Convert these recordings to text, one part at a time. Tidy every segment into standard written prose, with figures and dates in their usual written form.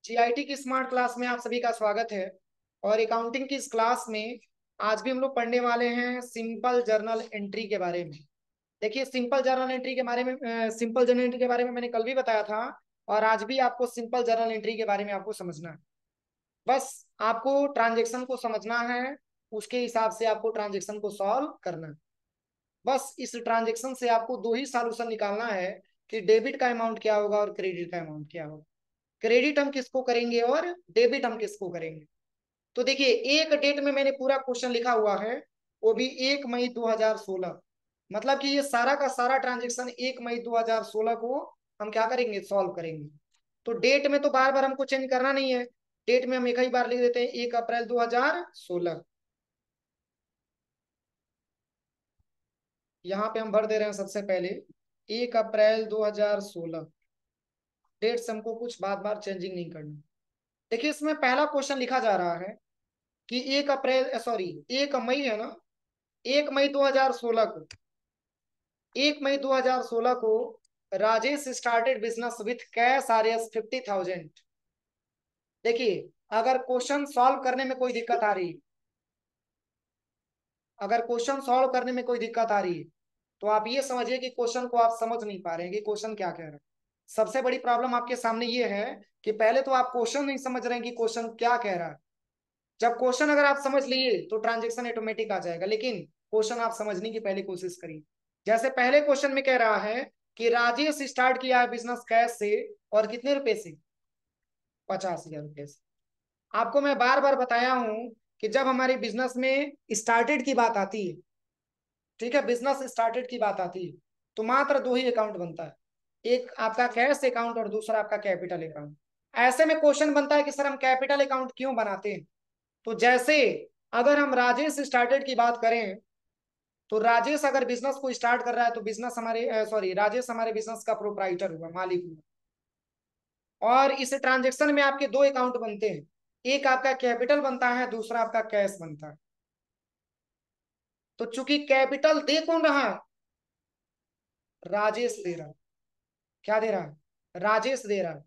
GIT की smart class में आप सभी का स्वागत है। और अकाउंटिंग की इस क्लास में आज भी हम लोग पढ़ने वाले हैं सिंपल जर्नल एंट्री के बारे में। देखिए, सिंपल जर्नल एंट्री के बारे में मैंने कल भी बताया था, और आज भी आपको सिंपल जर्नल एंट्री के बारे में आपको समझना है। बस आपको ट्रांजेक्शन को समझना है, उसके हिसाब से आपको ट्रांजेक्शन को सॉल्व करना है। बस इस ट्रांजेक्शन से आपको दो ही सॉल्यूशन निकालना है कि डेबिट का अमाउंट क्या होगा और क्रेडिट का अमाउंट क्या होगा। क्रेडिट हम किसको करेंगे और डेबिट हम किसको करेंगे। तो देखिए, एक डेट में मैंने पूरा क्वेश्चन लिखा हुआ है, वो भी 1 मई 2016। मतलब कि ये सारा का सारा ट्रांजेक्शन 1 मई 2016 को हम क्या करेंगे, सॉल्व करेंगे। तो डेट में तो बार बार हमको चेंज करना नहीं है, डेट में हम एक ही बार लिख देते हैं 1 अप्रैल 2016। यहाँ पे हम भर दे रहे हैं सबसे पहले 1 अप्रैल 2016। डेट से हमको कुछ बार बार चेंजिंग नहीं करनी। देखिए, इसमें पहला क्वेश्चन लिखा जा रहा है कि 1 मई है ना, 1 मई 2016 को 1 मई 2016 को Rajesh started business with cash RS 50,000। देखिए, अगर क्वेश्चन सॉल्व करने में कोई दिक्कत आ रही है, अगर क्वेश्चन सॉल्व करने में कोई दिक्कत आ रही है, तो आप ये समझिए कि क्वेश्चन को आप समझ नहीं पा रहे हैं कि क्वेश्चन क्या कह रहा है। सबसे बड़ी प्रॉब्लम आपके सामने ये है कि पहले तो आप क्वेश्चन नहीं समझ रहे हैं कि क्वेश्चन क्या कह रहा है। जब क्वेश्चन अगर आप समझ लिए तो ट्रांजेक्शन ऑटोमेटिक आ जाएगा, लेकिन क्वेश्चन आप समझने की पहले कोशिश करिए। जैसे पहले क्वेश्चन में कह रहा है कि राजेश स्टार्ट किया है बिजनेस कैश से, और कितने रुपए से, 50,000 रुपए से। आपको मैं बार बार बताया हूं कि जब हमारी बिजनेस में स्टार्टेड की बात आती है, ठीक है, बिजनेस स्टार्टेड की बात आती है, तो मात्र दो ही अकाउंट बनता है, एक आपका कैश अकाउंट और दूसरा आपका कैपिटल अकाउंट। ऐसे में क्वेश्चन बनता है कि सर हम कैपिटल अकाउंट क्यों बनाते हैं। तो जैसे अगर हम राजेश स्टार्टेड की बात करें, तो राजेश अगर बिजनेस को स्टार्ट कर रहा है तो बिजनेस हमारे सॉरी राजेश हमारे बिजनेस का प्रोप्राइटर हुआ, मालिक हुआ। और इस ट्रांजेक्शन में आपके दो अकाउंट बनते हैं, एक आपका कैपिटल बनता है, दूसरा आपका कैश बनता है। तो चूंकि कैपिटल दे कौन रहा है, राजेश दे रहा है। क्या दे रहा है, राजेश दे रहा है।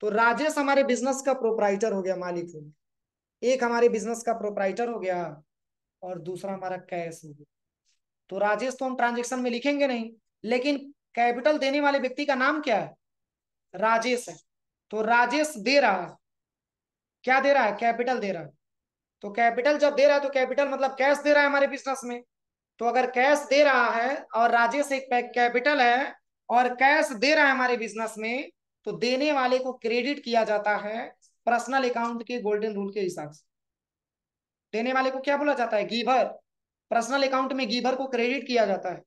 तो राजेश हमारे बिजनेस का प्रोप्राइटर हो गया, मालिक हो गया। एक हमारे बिजनेस का प्रोप्राइटर हो गया और दूसरा हमारा कैश हो गया। तो राजेश तो हम ट्रांजेक्शन में लिखेंगे नहीं, लेकिन कैपिटल देने वाले व्यक्ति का नाम क्या है, राजेश है। तो राजेश दे रहा है, क्या दे रहा है, कैपिटल दे रहा है। तो कैपिटल जब दे रहा है तो कैपिटल मतलब कैश दे रहा है हमारे बिजनेस में। तो अगर कैश दे रहा है और राजेश एक कैपिटल है और कैश दे रहा है हमारे बिजनेस में, तो देने वाले को क्रेडिट किया जाता है पर्सनल अकाउंट के गोल्डन रूल के हिसाब से। देने वाले को क्या बोला जाता है, गीवर। पर्सनल अकाउंट में गीवर को क्रेडिट किया जाता है।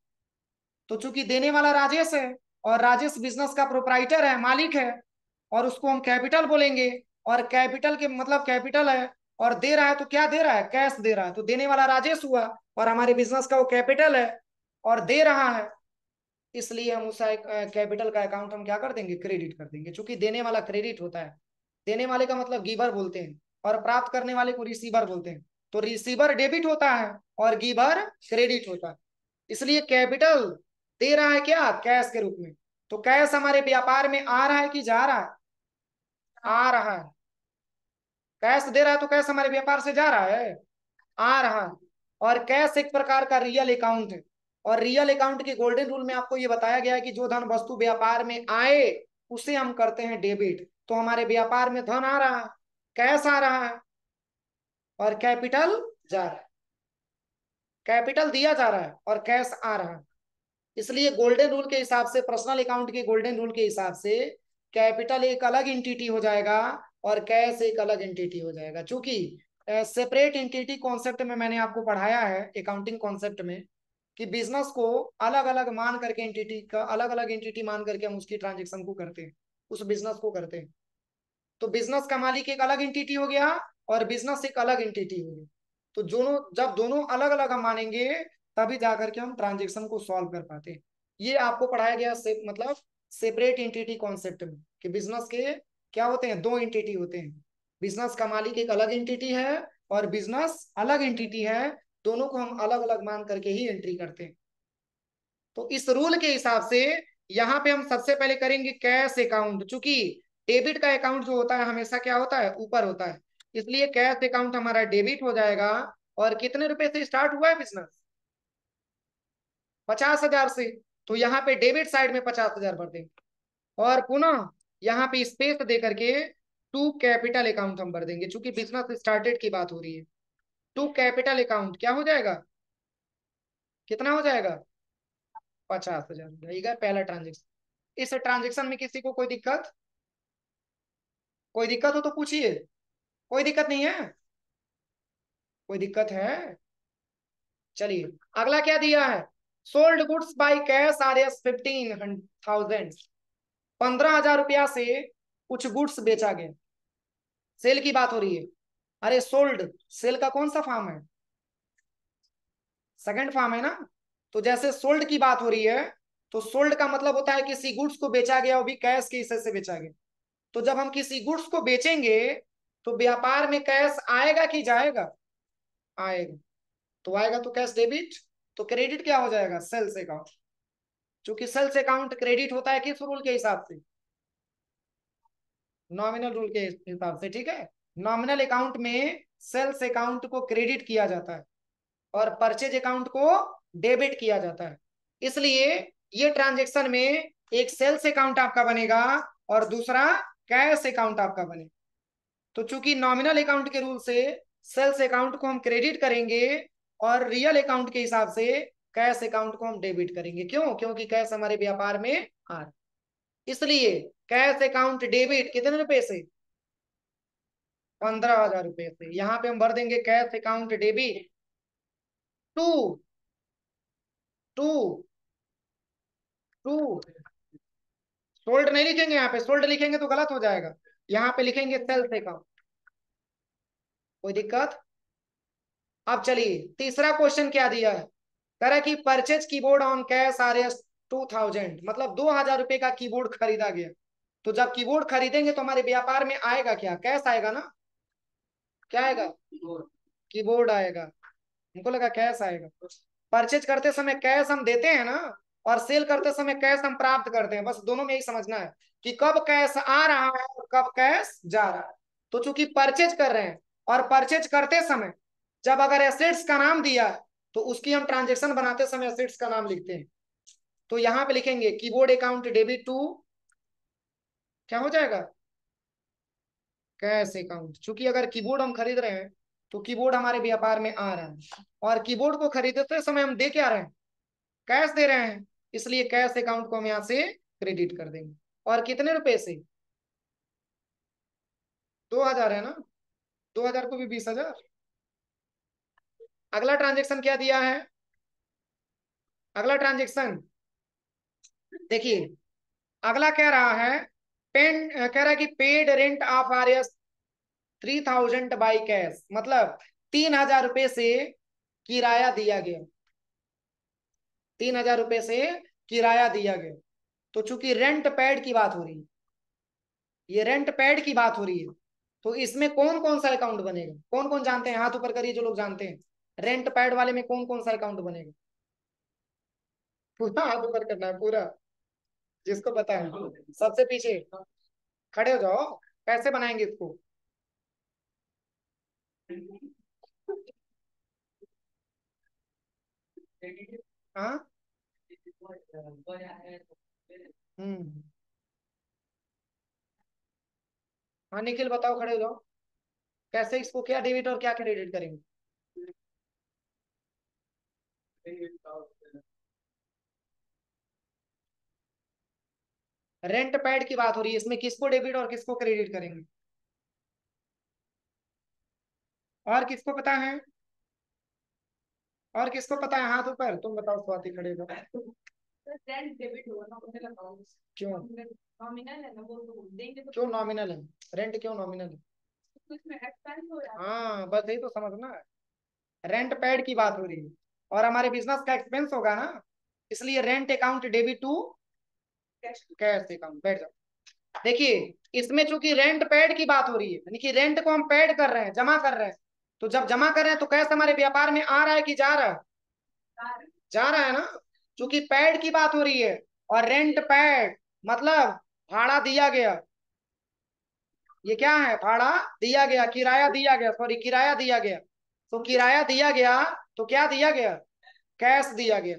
तो चूंकि देने वाला राजेश है और राजेश बिजनेस का प्रोप्राइटर है, मालिक है, और उसको हम कैपिटल बोलेंगे। और कैपिटल के मतलब कैपिटल है, और दे रहा है तो क्या दे रहा है, कैश दे रहा है। तो देने वाला राजेश हुआ और हमारे बिजनेस का वो कैपिटल है और दे रहा है, इसलिए हम उस कैपिटल का अकाउंट हम क्या कर देंगे, क्रेडिट कर देंगे। चूंकि देने वाला क्रेडिट होता है, देने वाले का मतलब गिवर बोलते हैं, और प्राप्त करने वाले को रिसीवर बोलते हैं। तो रिसीवर डेबिट होता है और गिवर क्रेडिट होता है। इसलिए कैपिटल दे रहा है क्या, कैश के रूप में। तो कैश हमारे व्यापार में आ रहा है कि जा रहा है, आ रहा है। कैश दे रहा है तो कैश हमारे व्यापार से जा रहा है, आ रहा है। और कैश एक प्रकार का रियल अकाउंट है, और रियल अकाउंट के गोल्डन रूल में आपको ये बताया गया है कि जो धन वस्तु व्यापार में आए उसे हम करते हैं डेबिट। तो हमारे व्यापार में धन आ रहा है, कैश आ रहा है, और कैपिटल जा रहा है। कैपिटल दिया जा रहा है और कैश आ रहा है। इसलिए गोल्डन रूल के हिसाब से, पर्सनल अकाउंट के गोल्डन रूल के हिसाब से, कैपिटल एक अलग एंटिटी हो जाएगा और कैश एक अलग एंटिटी हो जाएगा। चूंकि सेपरेट एंटिटी कॉन्सेप्ट में मैंने आपको पढ़ाया है अकाउंटिंग कॉन्सेप्ट में कि बिजनेस को अलग अलग मान करके, एंटिटी का अलग अलग एंटिटी मान करके हम उसकी ट्रांजेक्शन को करते हैं, उस बिजनेस को करते हैं। तो बिजनेस का मालिक एक अलग एंटिटी हो गया और बिजनेस एक अलग एंटिटी हो गई। तो दोनों, जब दोनों अलग अलग हम मानेंगे, तभी जाकर के हम ट्रांजेक्शन को सॉल्व कर पाते हैं। ये आपको पढ़ाया गया मतलब सेपरेट एंटिटी कॉन्सेप्ट में कि बिजनेस के क्या होते हैं, दो एंटिटी होते हैं। बिजनेस का मालिक एक अलग एंटिटी है और बिजनेस अलग एंटिटी है, दोनों को हम अलग अलग मान करके ही एंट्री करते हैं। तो इस रूल के हिसाब से यहाँ पे हम सबसे पहले करेंगे कैश अकाउंट। चूंकि डेबिट का अकाउंट जो होता है हमेशा क्या होता है, ऊपर होता है। इसलिए कैश अकाउंट हमारा डेबिट हो जाएगा। और कितने रुपए से स्टार्ट हुआ है बिजनेस? 50,000 से। तो यहाँ पे डेबिट साइड में 50,000 भर देंगे। और पुनः यहाँ पे स्पेस दे करके टू कैपिटल अकाउंट हम भर देंगे, चूंकि बिजनेस स्टार्टेड की बात हो रही है। टू कैपिटल अकाउंट क्या हो जाएगा, कितना हो जाएगा? 50,000 हो जाएगा पहला ट्रांजेक्शन। इस ट्रांजेक्शन में किसी को कोई दिक्कत? कोई दिक्कत हो तो पूछिए। कोई दिक्कत नहीं है? कोई दिक्कत है? चलिए, अगला क्या दिया है? Sold goods by cash R S 15,000। 15,000 रुपया से कुछ गुड्स बेचा गया। सेल की बात हो रही है। अरे सोल्ड, सेल का कौन सा फॉर्म है? सेकंड फॉर्म है ना। तो जैसे सोल्ड की बात हो रही है, तो सोल्ड का मतलब होता है किसी गुड्स को बेचा गया, वो भी कैश के हिस्से से बेचा गया। तो जब हम किसी गुड्स को बेचेंगे तो व्यापार में कैश आएगा कि जाएगा? आएगा। तो आएगा तो कैश डेबिट। तो क्रेडिट क्या हो जाएगा? Sales account. चूंकि सेल्स अकाउंट क्रेडिट होता है किस रूल के हिसाब से? नॉमिनल रूल के हिसाब से, ठीक है। नॉमिनल अकाउंट में सेल्स अकाउंट को क्रेडिट किया जाता है और परचेज अकाउंट को डेबिट किया जाता है। इसलिए ये ट्रांजेक्शन में एक सेल्स अकाउंट आपका बनेगा और दूसरा कैश अकाउंट आपका बनेगा। तो चूंकि नॉमिनल अकाउंट के रूल से सेल्स अकाउंट को हम क्रेडिट करेंगे और रियल अकाउंट के हिसाब से कैश अकाउंट को हम डेबिट करेंगे। क्यों? क्योंकि कैश हमारे व्यापार में आ रहा है। इसलिए कैश अकाउंट डेबिट कितने रुपए से? 15,000 रुपए से। यहाँ पे हम भर देंगे cash account debit to to to. Sold नहीं लिखेंगे, यहाँ पे सोल्ड लिखेंगे तो गलत हो जाएगा। यहाँ पे लिखेंगे सेल्स अकाउंट। कोई दिक्कत? अब चलिए, तीसरा क्वेश्चन क्या दिया है? कह रहा है कि purchase keyboard on cash R S 2,000, मतलब 2,000 रुपए का कीबोर्ड खरीदा गया। तो जब कीबोर्ड खरीदेंगे तो हमारे व्यापार में आएगा क्या? कैश आएगा ना। क्या आएगा? कीबोर्ड आएगा। हमको लगा कैश आएगा। परचेज करते समय कैश हम देते हैं ना, और सेल करते समय कैश हम प्राप्त करते हैं। बस दोनों में यही समझना है कि कब कैश आ रहा है और कब कैश जा रहा है। तो चूंकि परचेज कर रहे हैं और परचेज करते समय जब अगर एसेट्स का नाम दिया है तो उसकी हम ट्रांजेक्शन बनाते समय एसेट्स का नाम लिखते हैं। तो यहां पे लिखेंगे कीबोर्ड अकाउंट डेबिट टू, क्या हो जाएगा? Cash account. चूंकि अगर कीबोर्ड हम खरीद रहे हैं तो कीबोर्ड हमारे व्यापार में आ रहा है, और कीबोर्ड को खरीदते समय हम दे क्या रहे हैं? कैश दे रहे हैं। इसलिए कैश अकाउंट को हम यहाँ से क्रेडिट कर देंगे। और कितने रुपए से? 2,000 है ना। 2,000 को भी 20,000। अगला ट्रांजेक्शन क्या दिया है? अगला ट्रांजेक्शन देखिए, अगला कह रहा है पेन, कह रहा है कि paid rent of R S 3,000 by cash, मतलब 3,000 रुपए से किराया दिया गया। 3,000 रुपए से किराया दिया गया। तो चूंकि रेंट पैड की बात हो रही है, ये रेंट पैड की बात हो रही है, तो इसमें कौन कौन सा अकाउंट बनेगा? कौन कौन जानते हैं? हाथ ऊपर करिए जो लोग जानते हैं। रेंट पैड वाले में कौन कौन सा अकाउंट बनेगा? पूरा हाथ ऊपर करना है, पूरा। जिसको पता है सबसे पीछे खड़े हो जाओ। कैसे बनाएंगे इसको? हाँ। हम्म। हाँ निखिल बताओ, खड़े हो जाओ। कैसे इसको, क्या डेबिट और क्या क्रेडिट करेंगे? रेंट पैड की बात हो रही है, इसमें किसको डेबिट और किसको क्रेडिट करेंगे? और किसको पता है? और किसको पता है? हाथ ऊपर। तुम बताओ स्वाति, खड़े हो जाओ। रेंट डेबिट होगा ना, मुझे लगाओ। क्यों नॉमिनल है ना, वो तो देंगे तो। क्यों नॉमिनल है? रेंट क्यों नॉमिनल है? तो इसमें एक्सपेंस हो रहा है। हाँ बस यही तो समझना है। रेंट पेड की बात हो रही है और हमारे बिजनेस का एक्सपेंस होगा ना। इसलिए rent account debit to cash account. बैठ जाओ। देखिए, इसमें चूंकि रेंट पेड की बात हो रही है, यानी कि रेंट को हम पेड कर रहे हैं, जमा कर रहे हैं। तो जब जमा कर रहे हैं तो कैश हमारे व्यापार में आ रहा है कि जा रहा है? जा रहा है ना। चूंकि पेड की बात हो रही है और रेंट पेड मतलब भाड़ा दिया गया। ये क्या है, भाड़ा दिया गया, किराया दिया गया, सॉरी किराया दिया गया। तो किराया दिया गया, तो क्या दिया गया, कैश दिया गया।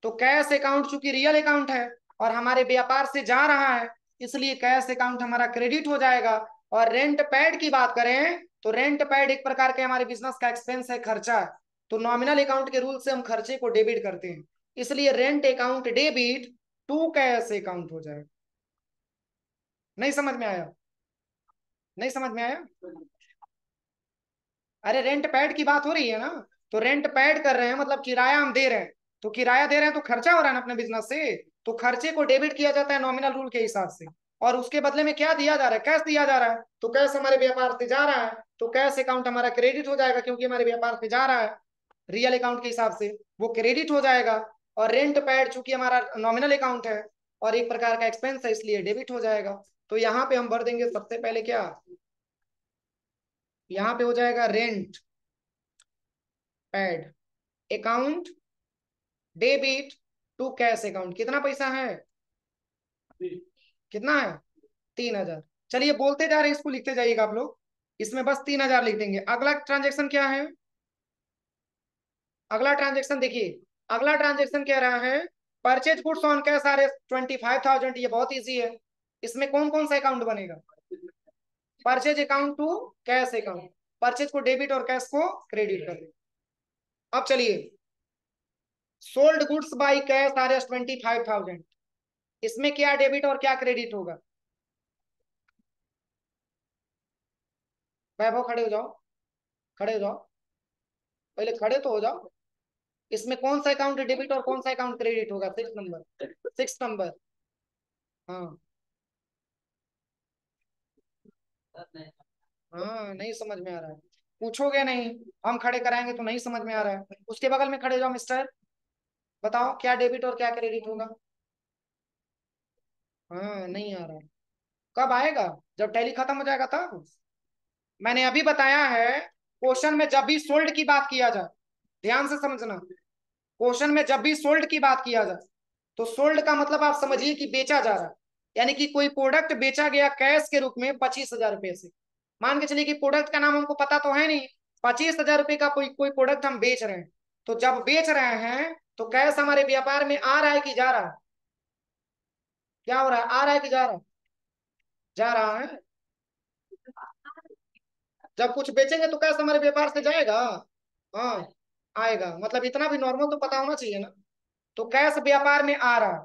तो कैश अकाउंट चूंकि रियल अकाउंट है और हमारे व्यापार से जा रहा है, इसलिए कैश अकाउंट हमारा क्रेडिट हो जाएगा। और रेंट पैड की बात करें तो रेंट पैड एक प्रकार के हमारे बिजनेस का एक्सपेंस है, खर्चा है। तो नॉमिनल अकाउंट के रूल से हम खर्चे को डेबिट करते हैं, इसलिए rent account debit to cash account हो जाएगा। नहीं समझ में आया, नहीं समझ में आया। अरे रेंट पैड की बात हो रही है ना, तो रेंट पैड कर रहे हैं मतलब किराया हम दे रहे हैं। तो किराया दे रहे हैं तो खर्चा हो रहा है ना अपने बिजनेस से, तो खर्चे को डेबिट किया जाता है नॉमिनल रूल के हिसाब से। और उसके बदले में क्या दिया जा रहा है, कैश दिया जा रहा है। तो कैश हमारे व्यापार से जा रहा है, तो कैश अकाउंट हमारा क्रेडिट हो जाएगा, क्योंकि हमारे व्यापार से जा रहा है रियल अकाउंट के हिसाब से, वो क्रेडिट हो जाएगा। और रेंट पैड चूंकि हमारा नॉमिनल अकाउंट है और एक प्रकार का एक्सपेंस है, इसलिए डेबिट हो जाएगा। तो यहाँ पे हम भर देंगे सबसे पहले क्या, यहाँ पे हो जाएगा rent paid account debit to cash account. कितना पैसा है, कितना है, 3,000। चलिए बोलते जा रहे हैं, इसको लिखते जाइएगा आप लोग। इसमें बस 3,000 लिख देंगे। अगला ट्रांजेक्शन क्या है, अगला ट्रांजेक्शन देखिए, अगला ट्रांजेक्शन कह रहा है purchase goods on cash R S 25,000। ये बहुत इजी है। इसमें कौन कौन सा अकाउंट बनेगा, purchase account to cash account, purchase को डेबिट और कैश को क्रेडिट कर दें। अब चलिए, sold goods by cash R S 25,000, इसमें क्या डेबिट और क्या क्रेडिट होगा। वैभव खड़े हो जाओ, खड़े हो जाओ, पहले खड़े तो हो जाओ। इसमें कौन सा अकाउंट डेबिट और कौन सा अकाउंट क्रेडिट होगा, 6 नंबर, 6 नंबर। हाँ हाँ, नहीं समझ में आ रहा है, पूछोगे नहीं, हम खड़े कराएंगे तो नहीं समझ में आ रहा है। उसके बगल में खड़े हो जाओ मिस्टर, बताओ क्या डेबिट और क्या क्रेडिट होगा। हाँ नहीं आ रहा है, कब आएगा, जब टैली खत्म हो जाएगा तब। मैंने अभी बताया है, क्वेश्चन में जब भी सोल्ड की बात किया जाए, ध्यान से समझना, क्वेश्चन में जब भी सोल्ड की बात किया जाए तो सोल्ड का मतलब आप समझिए कि बेचा जा रहा है। यानी कि कोई प्रोडक्ट बेचा गया कैश के रूप में 25,000 रुपए से। मान के चलिए कि प्रोडक्ट का नाम हमको पता तो है नहीं, 25,000 रुपए का कोई कोई प्रोडक्ट हम बेच रहे हैं। तो जब बेच रहे हैं तो कैश हमारे व्यापार में आ रहा है कि जा रहा है, क्या हो रहा है, आ रहा है कि जा रहा है, जा रहा है। जब कुछ बेचेंगे तो कैश हमारे व्यापार से जाएगा, हाँ आएगा, मतलब इतना भी नॉर्मल तो पता होना चाहिए ना। तो कैश व्यापार में आ रहा है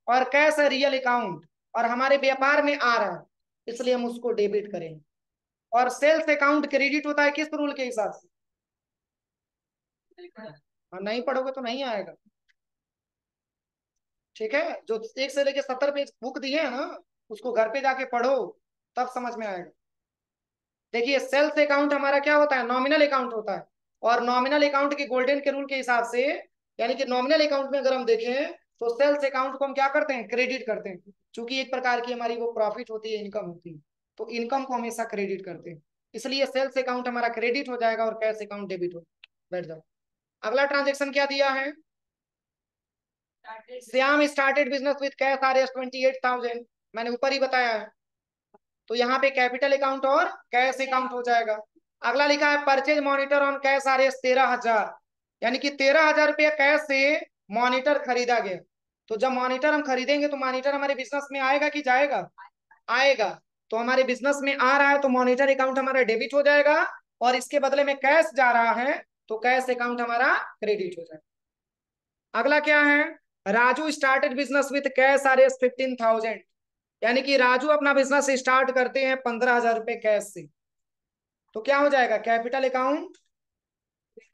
और कैश है रियल अकाउंट और हमारे व्यापार में आ रहा है, इसलिए हम उसको डेबिट करेंगे। और सेल्स अकाउंट क्रेडिट होता है किस रूल के हिसाब से, और नहीं पढ़ोगे तो नहीं आएगा। ठीक है, जो 1 से लेके 70 पेज बुक दिए है ना, उसको घर पे जाके पढ़ो, तब समझ में आएगा। देखिए सेल्स अकाउंट हमारा क्या होता है, नॉमिनल अकाउंट होता है। और नॉमिनल अकाउंट के गोल्डन के रूल के हिसाब से, यानी कि नॉमिनल अकाउंट में अगर हम देखें तो सेल्स अकाउंट को हम क्या करते हैं, क्रेडिट करते हैं, क्योंकि एक प्रकार की हमारी वो प्रॉफिट होती है, इनकम होती है। तो इनकम को हमेशा क्रेडिट करते हैं, इसलिए सेल्स अकाउंट हमारा क्रेडिट हो जाएगा और कैश अकाउंट डेबिट हो। बैठ जाओ। अगला ट्रांजेक्शन क्या दिया है, Shyam started business with cash R S 28,000, मैंने ऊपर ही बताया है। तो यहाँ पे कैपिटल अकाउंट और कैश अकाउंट हो जाएगा। अगला लिखा है purchase monitor on cash R S 13,000, यानी कि 13,000 रुपया कैश से मॉनिटर खरीदा गया। तो जब मॉनिटर हम खरीदेंगे तो मॉनिटर हमारे बिजनेस में आएगा कि जाएगा, आएगा। तो हमारे बिजनेस में आ रहा है तो मॉनिटर अकाउंट हमारा डेबिट हो जाएगा, और इसके बदले में कैश जा रहा है तो कैश अकाउंट हमारा क्रेडिट हो जाएगा। अगला क्या है, Raju started business with cash R S 15,000, यानी कि राजू अपना बिजनेस स्टार्ट करते हैं 15,000 रुपए कैश से। तो क्या हो जाएगा, कैपिटल अकाउंट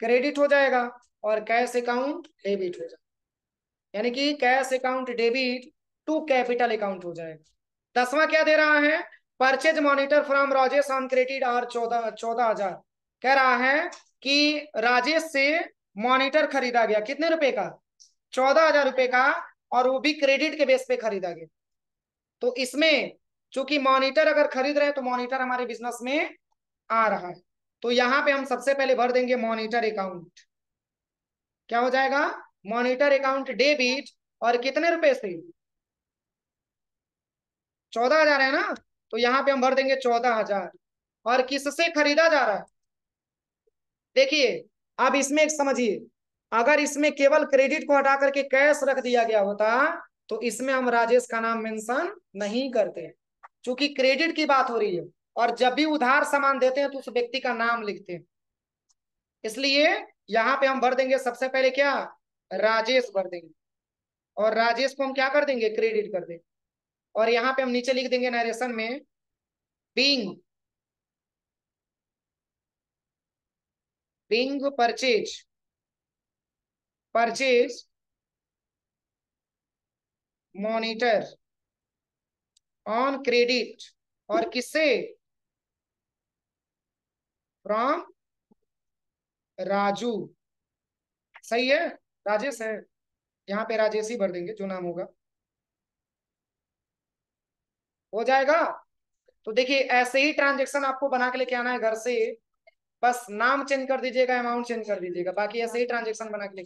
क्रेडिट हो जाएगा और कैश अकाउंट डेबिट हो जाएगा, यानी कि cash account debit to capital account हो जाएगा। 10वां क्या दे रहा है, purchase monitor from Rajesh on credit और 14,000, कह रहा है कि राजेश से मॉनिटर खरीदा गया कितने रुपए का, 14,000 रुपए का, और वो भी क्रेडिट के बेस पे खरीदा गया। तो इसमें चूंकि मॉनिटर अगर खरीद रहे हैं तो मॉनिटर हमारे बिजनेस में आ रहा है, तो यहां पे हम सबसे पहले भर देंगे मॉनिटर अकाउंट। क्या हो जाएगा, मॉनिटर अकाउंट डेबिट, और कितने रुपए से, 14,000 है ना, तो यहाँ पे हम भर देंगे 14,000। और किससे खरीदा जा रहा है? देखिए, अब इसमें एक समझिए, अगर इसमें केवल क्रेडिट को हटा करके कैश रख दिया गया होता तो इसमें हम राजेश का नाम मेंशन नहीं करते, क्योंकि क्रेडिट की बात हो रही है। और जब भी उधार सामान देते हैं तो उस व्यक्ति का नाम लिखते हैं, इसलिए यहाँ पे हम भर देंगे सबसे पहले क्या, राजेश भर देंगे। और राजेश को हम क्या कर देंगे, क्रेडिट कर देंगे। और यहाँ पे हम नीचे लिख देंगे नरेशन में, being being purchase, purchase monitor on credit. और किससे, फ्रॉम राजू। सही है, राजेश है, यहाँ पे राजेश ही भर देंगे जो नाम होगा। हो जाएगा। तो देखिए, ऐसे ही ट्रांजेक्शन आपको बना के लेके आना है घर से, बस नाम चेंज कर दीजिएगा, अमाउंट चेंज कर दीजिएगा, बाकी ऐसे ही ट्रांजेक्शन बना के लेके